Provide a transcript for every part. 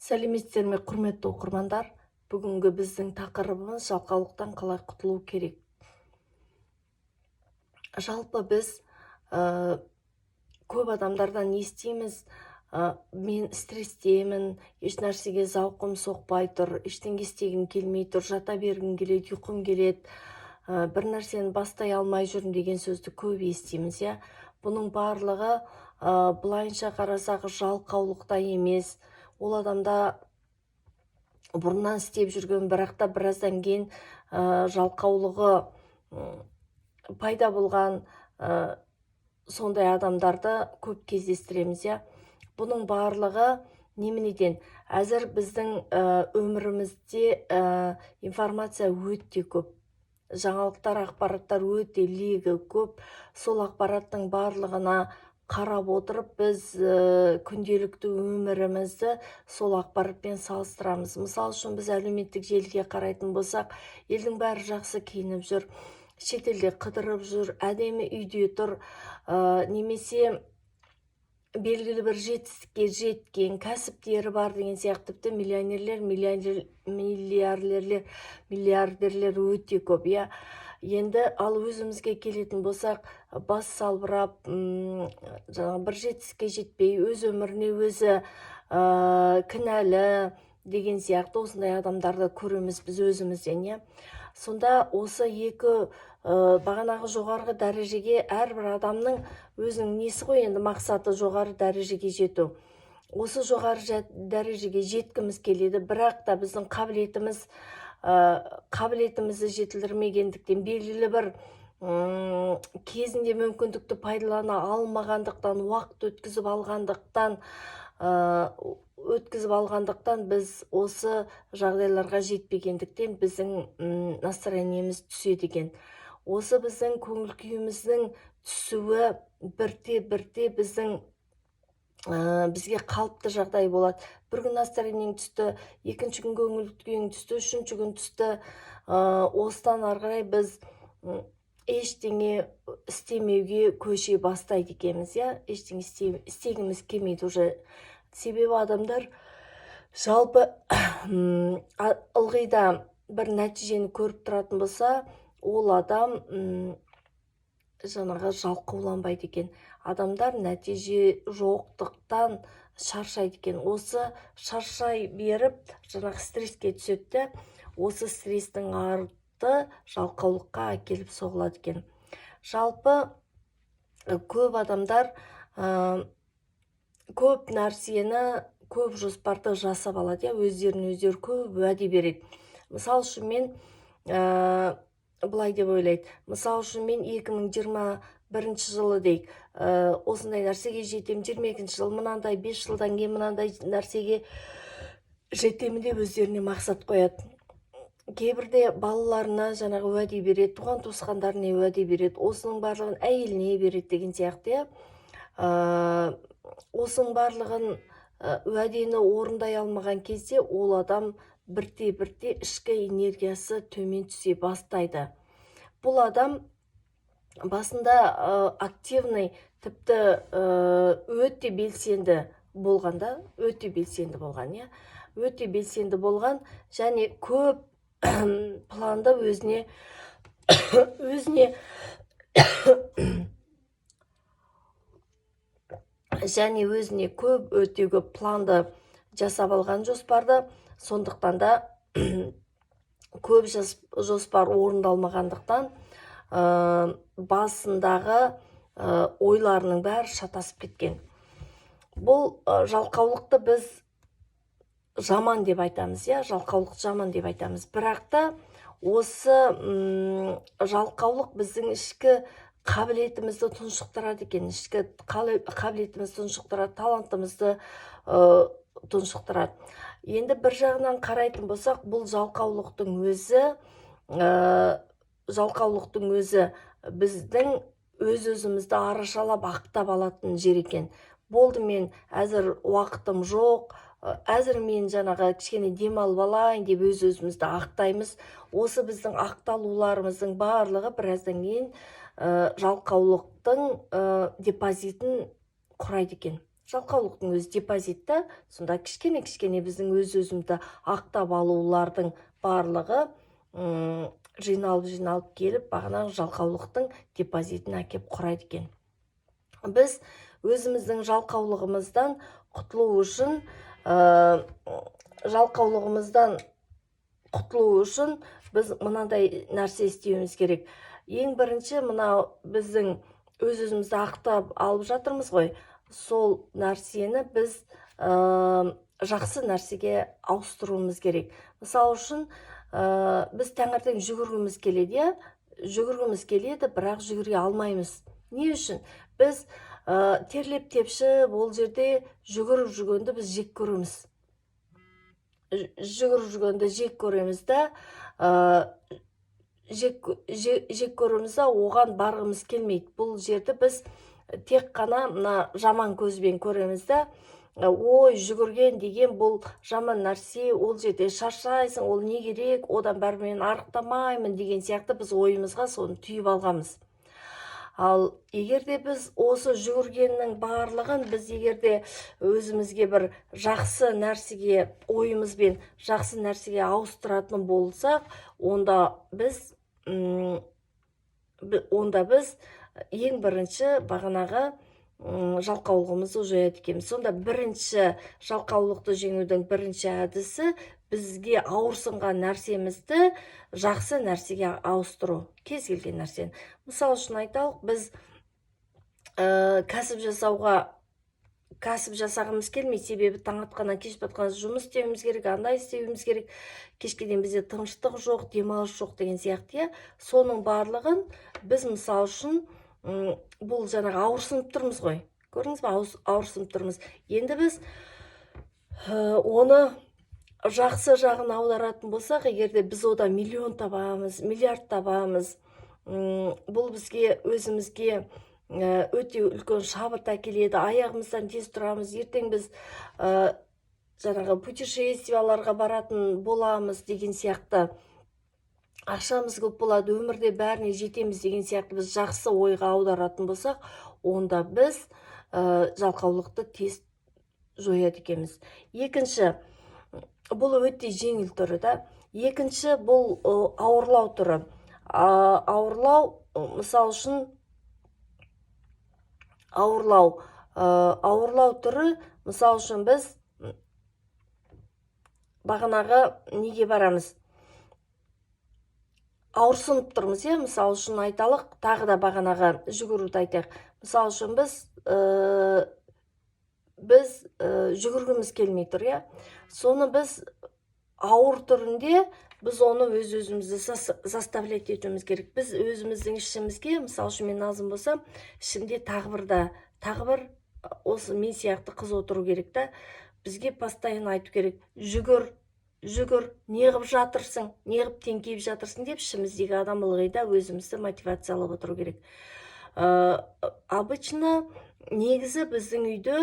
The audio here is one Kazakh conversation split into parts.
Сәлеметсіздер ме, құрметті оқырмандар? Бүгінгі біздің тақырыбымыз жалқаулықтан қалай құтылу керек. Жалпы біз көп адамдардан естиміз, мен стресстемін, еш нәрсеге зауқым соқпай тұр, ештеңе істегім келмей тұр, жата бергім келеді, ұйқым келеді, бір нәрсені бастай алмай жүрмін деген сөзді көп естиміз, иә. Бұның барлығы былайынша қарасақ жалқаулықта емес, ол адамда бұрыннан істеп жүрген, бірақ та біраздан кейін жалқаулығы пайда болған сондай адамдарды көп кездестіреміз, иә. Бұның барлығы неменеден? Әзір біздің өмірімізде информация өте көп. Жаңалықтар, ақпараттар өте легі көп. Сол ақпараттың барлығына қарап отырып, біз күнделікті өмірімізді сол ақпаратпен салыстырамыз. Мысал үшін біз әлеуметтік желіге қарайтын болсақ, елдің бәрі жақсы киініп жүр, шетелде қыдырып жүр, әдемі үйде тұр, немесе белгілі бір жетістікке жеткен, кәсіптері бар деген сияқты, тіпті миллионерлер, миллиардерлер өте көп, иә. Енді ал өзімізге келетін болсақ, бас салбырап, бір жетістікке жетпей, өз өміріне өзі кінәлі деген сияқты осындай адамдарды көреміз біз өзімізден, иә. Сонда осы екі бағанағы жоғарғы дәрежеге әрбір адамның өзінің несі ғой, енді мақсаты жоғары дәрежеге жету. Осы жоғары дәрежеге жеткіміз келеді, бірақ та біздің қабілетімізді жетілдірмегендіктен, белгілі бір кезінде мүмкіндікті пайдалана алмағандықтан, уақыт өткізіп алғандықтан біз осы жағдайларға жетпегендіктен біздің настроениеміз түседі екен. Осы біздің көңіл күйіміздің түсуі бірте біздің бізге қалыпты жағдай болады. Бір күн настроениең түсті, екінші күн көңіл күйің түсті, үшінші күн түсті. Осыдан ары қарай біз ештеңе істемеуге көше бастайды екенбіз, иә. Ештеңе істегіміз келмейді уже. Себебі адамдар жалпы ылғида бір нәтижені көріп тұратын болса, ол адам жаңағы жалқауланбайды екен. Адамдар нәтиже жоқтықтан шаршайды екен. Осы шаршай беріп, жаңағы стресске түседі, осы стресстің арты жалқаулыққа әкеліп соғылады екен. Жалпы көп адамдар көп нәрсені, көп жоспарды жасап алады, өздеріне өздері көп уәде береді. Мысал үшін мен былай деп ойлайды. Мысал үшін мен 2021 жылы дейік, осындай нәрсеге жетем, 22 жыл мынандай, 5 жылдан кейін мынандай нәрсеге жетемін деп өздеріне мақсат қояды. Кейбірде балаларына жаңағы уәде береді, туған туысқандарына уәде береді, осының барлығын әйеліне береді деген сияқты. Осының барлығын уәдені орындай алмаған кезде ол адам бірте ішкі энергиясы төмен түсе бастайды. Бұл адам басында активный, тіпті өте белсенді болған, өте белсенді болған, және көп планды өзіне өте көп планды жасап алған жоспарды, сондықтан да көп жоспар орындалмағандықтан басындағы ойларының бәрі шатасып кеткен. Бұл жалқаулықты біз жаман деп айтамыз, жалқаулық жаман деп айтамыз. Бірақ та осы жалқаулық біздің ішкі қабілетімізді тұншықтырады екен, ішкі қабілетімізді тұншықтырады, талантымызды тұншықтырады. Енді бір жағынан қарайтын болсақ, бұл жалқаулықтың өзі біздің өзімізді арашалап ақтап алатын жер екен. Болды, мен әзір уақытым жоқ, әзір мен жаңағы кішкене демалып алайын деп өзімізді ақтаймыз. Осы біздің ақталуларымыздың барлығы біраздан кейін жалқаулықтың депозитін құрайды екен. жалқаулықтың өзі депозит та. Сонда кішкене біздің өз-өзімізді ақтап алулардың барлығы жиналып келіп, бағанағы жалқаулықтың депозитін әкеп құрайды екен. Біз өзіміздің жалқаулығымыздан құтылу үшін біз мынандай нәрсе істеуіміз керек. Ең бірінші, мына біздің өз-өзімізді ақтап алып жатырмыз ғой, сол нәрсені біз жақсы нәрсеге ауыстыруымыз керек. Мысалы үшін, біз таңертең жүгіргіміз келеді, бірақ жүгіре алмаймыз. Не үшін? Біз терлеп тепшіп, ол жерде жүгіріп жүргенді біз жек көреміз да, оған барғымыз келмейді. Бұл жерді біз тек қана мына жаман көзбен көреміз да, ой, жүгірген деген бұл жаман нәрсе, ол жерде шаршайсың, ол не керек, одан бәрі мен арықтамаймын деген сияқты біз ойымызға соны түйіп алғамыз. Ал егерде біз осы жүгіргеннің барлығын біз егерде өзімізге бір жақсы нәрсеге, ойымызбен жақсы нәрсеге ауыстыратын болсақ, онда біз ең бірінші бағанағы жалқаулығымызды жояды екенбіз. Сонда бірінші жалқаулықты жеңудің бірінші әдісі бізге ауырсынған нәрсемізді жақсы нәрсеге ауыстыру, кез келген нәрсені. Мысалы үшін айталық, біз кәсіп жасағымыз келмейді, себебі таң атқаннан кеш батқанға жұмыс істеуіміз керек, андай істеуіміз керек, кешке дейін бізде тыныштық жоқ, демалыс жоқ деген сияқты. Соның барлығын біз мысалы үшін бұл жаңағы ауырсынып тұрмыз ғой. Көрдіңіз бе, ауырсынып тұрмыз. Енді біз оны жақсы жағын аударатын болсақ, егерде біз одан миллион табамыз, миллиард табамыз, бұл бізге өзімізге өте үлкен шабыт әкеледі, аяғымыздан тез тұрамыз, ертең біз жаңағы путешествияларға баратын боламыз деген сияқты, ақшамыз көп болады, өмірде бәріне жетеміз деген сияқты біз жақсы ойға аударатын болсақ, онда біз жалқаулықты тез жояды екенбіз. Екінші, бұл өте жеңіл түрі да. Екінші, бұл ауырлау түрі. Ауырлау, мысалы үшін, ауырлау түрі, мысалы үшін біз бағанағы неге барамыз? Ауырсынып тұрмыз, мысалы үшін айталық, тағы да бағанағы жүгіруді айтайық. Мысалы үшін біз жүгіргіміз келмей тұр, соны біз ауыр түрінде біз оны өз-өзімізді заставлять етуіміз керек. Біз өзіміздің ішімізге, мысалы үшін мен Назым болсам, ішімде тағы бір осы мен сияқты қыз отыру керек та, бізге постоянно айту керек: жүгір, неғып жатырсың, неғып теңкейіп жатырсың деп ішіміздегі адам ылғи да өзімізді мотивациялап отыру керек. Обычно негізі біздің үйде,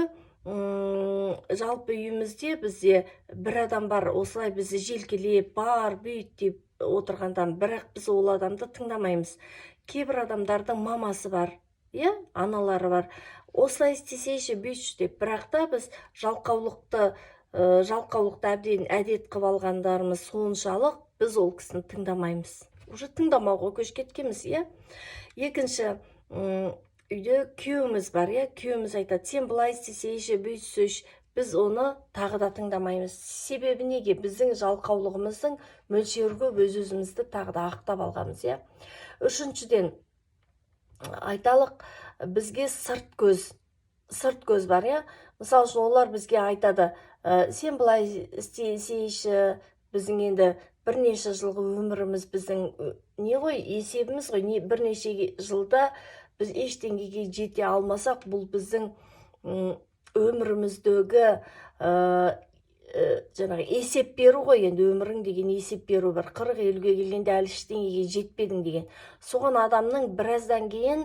жалпы үйімізде бізде бір адам бар, осылай бізді желкелеп, бар, бүйт деп отырғандан, бірақ біз ол адамды тыңдамаймыз. Кейбір адамдардың мамасы бар, аналары бар, осылай істесейші, бүйтші деп, бірақ та біз жалқаулықты әбден әдет қылып алғандарымыз соншалық, біз ол кісіні тыңдамаймыз. Уже тыңдамауға көшіп кеткенбіз. Екінші, үйде күйеуіміз бар, күйеуіміз айтады: сен былай істесейші, бүйтсейші. Біз оны тағы да тыңдамаймыз. Себебі неге? Біздің жалқаулығымыздың мөлшері көп, өз-өзімізді тағы да ақтап алғанбыз. Үшіншіден, айталық, бізге сырт көз бар. Мысалы үшін олар бізге айтады: сен былай істесейші. Біздің енді бірнеше жылғы өміріміз, біздің не ғой, есебіміз ғой, бірнеше жылда біз ештеңеге жете алмасақ, бұл біздің өміріміздегі жаңағы есеп беру ғой. Енді өмірің деген есеп беру бар. 40-50-ге келгенде әлі ештеңеге жетпедің деген. Соған адамның біраздан кейін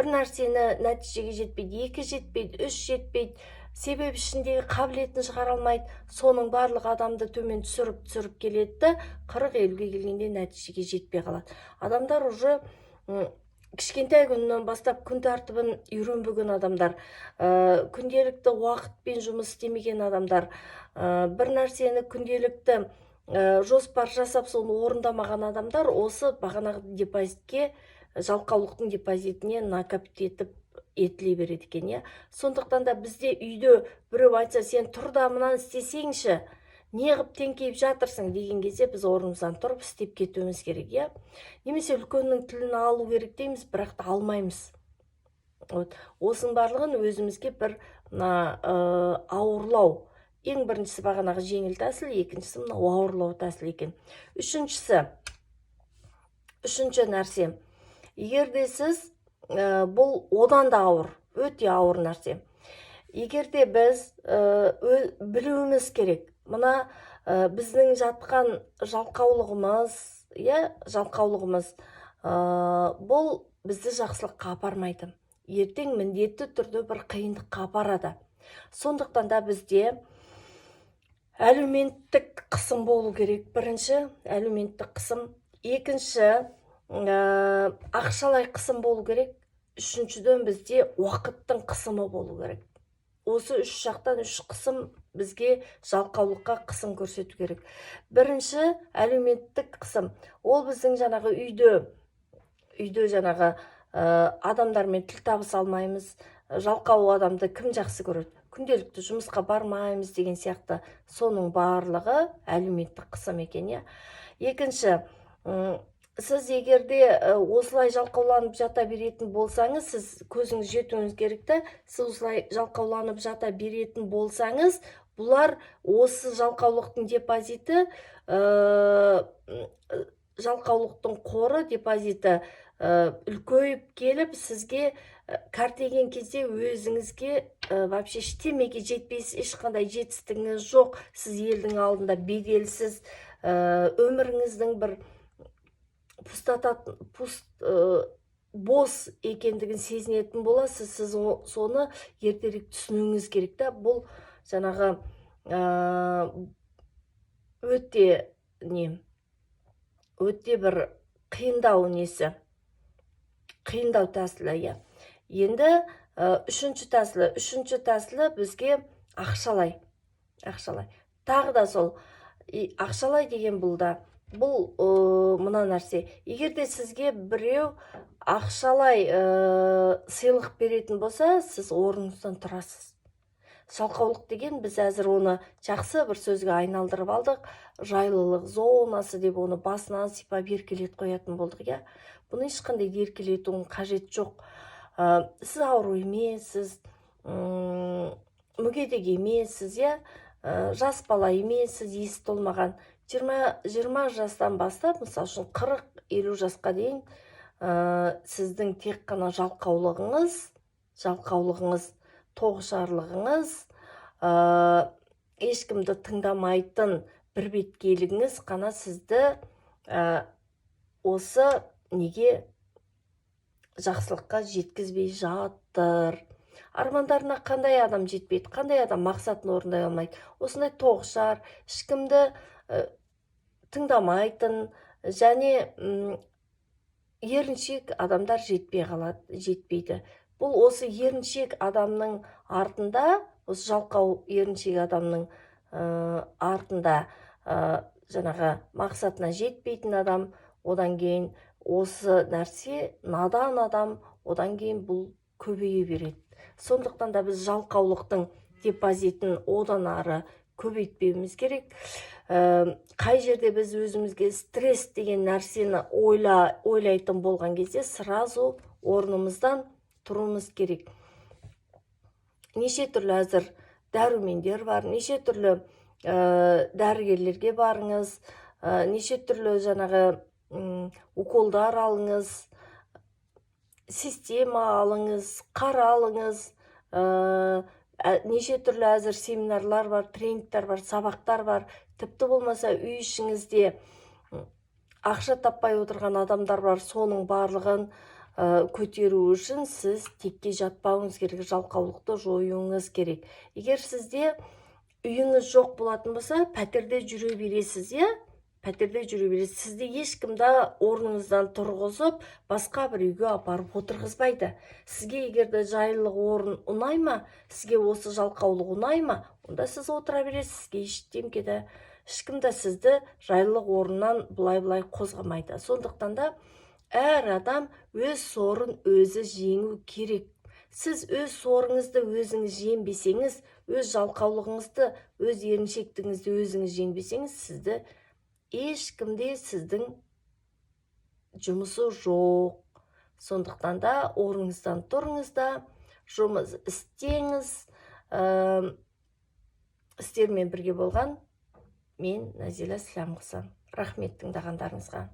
бір нәрсені нәтижеге жетпейді, 2 жетпейді, 3 жетпейді, себебі ішіндегі қабілетін шығара алмайды. Соның барлық адамды төмен түсіріп келеді, 40-50-ге келгенде нәтижеге жетпей қалады. Адамдар уже кішкентай күнінен бастап күн тәртібін үйренбеген адамдар, күнделікті уақытпен жұмыс істемеген адамдар, бір нәрсені күнделікті жоспар жасап соны орындамаған адамдар осы бағанағы депозитке, жалқаулықтың депозитіне накопить етіле береді екен, иә. Сондықтан да бізде үйде біреу айтса, сен тұр да мынаны істесеңші, неғып теңкейіп жатырсың деген кезде біз орнымыздан тұрып істеп кетуіміз керек, иә. Немесе үлкеннің тілін алу керек дейміз, бірақ та алмаймыз. Осының барлығын өзімізге бір ауырлау. Ең біріншісі бағанағы жеңіл тәсіл, екіншісі мына ауырлау тәсіл екен. Үшінші нәрсе, егер де сіз бұл одан да ауыр, өте ауыр нәрсе. Егер де біз білуіміз керек, мына біздің жатқан жалқаулығымыз, бұл бізді жақсылыққа апармайды. Ертең міндетті түрде бір қиындыққа апарады. Сондықтан да бізде әлеуметтік қысым болу керек. Бірінші, әлеуметтік қысым. Екінші, ақшалай қысым болу керек. Үшіншіден бізде уақыттың қысымы болу керек. Осы үш жақтан үш қысым бізге жалқаулыққа қысым көрсету керек. Бірінші, әлеуметтік қысым. Ол біздің жаңағы үйде жаңағы адамдармен тіл табыса алмаймыз. Жалқау адамды кім жақсы көреді? Күнделікті жұмысқа бармаймыз деген сияқты. Соның барлығы әлеуметтік қысым екен, иә. Екінші, сіз егерде осылай жалқауланып жата беретін болсаңыз, сіз көзіңіз жетуіңіз керекті, сіз осылай жалқауланып жата беретін болсаңыз, бұлар осы жалқаулықтың депозиті, жалқаулықтың қоры, депозиті үлкейіп келіп, сізге кәртейген кезде өзіңізге вообще ештемеге жетпейсіз, ешқандай жетістігіңіз жоқ, сіз елдің алдында беделсіз, өміріңіздің бір бос екендігін сезінетін боласыз. Сіз соны ертерек түсінуіңіз керек та. Бұл жаңағы өте бір қиындау тәсілі. Енді үшінші тәсілі бізге ақшалай. Тағы да сол ақшалай деген бұл мына нәрсе. Егер де сізге біреу ақшалай сыйлық беретін болса, сіз орныңыздан тұрасыз. Жалқаулық деген, біз әзір оны жақсы бір сөзге айналдырып алдық. Жайлылық зонасы деп оны басынан сипап еркелет қоятын болдық, иә. Бұны ешқандай еркелетудің қажет жоқ. Сіз ауру емессіз, мүгедек емессіз, иә. Жас бала емессіз, есі толмаған. 20 жастан бастап, мысалы үшін 40-50 жасқа дейін сіздің тек қана жалқаулығыңыз, тоғышарлығыңыз, ешкімді тыңдамайтын бірбеткейлігіңіз қана сізді осы неге жақсылыққа жеткізбей жатыр. Армандарына қандай адам жетпейді, қандай адам мақсатын орындай алмайды. Осындай тоғышар, ешкімді тыңдамайтын және еріншек адамдар жетпейді. Бұл осы еріншек адамның артында, осы жалқау еріншек адамның артында жаңағы мақсатына жетпейтін адам, одан кейін осы нәрсе надан адам, одан кейін бұл көбейе береді. Сондықтан да біз жалқаулықтың депозитін одан ары көбейтпеуіміз керек. Қай жерде біз өзімізге стресс деген нәрсені ойлайтын болған кезде сразу орнымыздан тұруымыз керек. Неше түрлі әзір дәрумендер бар, неше түрлі дәрігерлерге барыңыз, неше түрлі жаңағы уколдар алыңыз, система алыңыз, қара алыңыз, неше түрлі әзір семинарлар бар, тренингтер бар, сабақтар бар. Тіпті болмаса үй ішіңізде ақша таппай отырған адамдар бар, соның барлығын көтеру үшін сіз текке жатпауыңыз керек, жалқаулықты жоюыңыз керек. Егер сізде үйіңіз жоқ болатын болса, пәтерде жүре бересіз, иә? пәтерде жүре бересіз. Сізді ешкімді орныңыздан тұрғызып, басқа бір үйге апарып отырғызбайды. Сізге егерде жайлылық орын ұнай ма, сізге осы жалқаулық ұнай ма, онда сіз отыра бересіз. Сізге ешкімді сізді жайлылық орнынан бұлай қозғамайды. Сондықтан да әр адам өз сорын өзі жеңу керек. Сіз өз сорыңызды өзіңіз жеңбесеңіз, өз жалқаулығыңызды, өз еріншектігіңізді өзіңіз жеңбесеңіз, сізді ешкімде сіздің жұмысы жоқ. Сондықтан да орныңыздан тұрыңыз да, жұмыс істеңіз. Сіздермен бірге болған мен Назила Слямқызы. Рахмет тыңдағандарыңызға.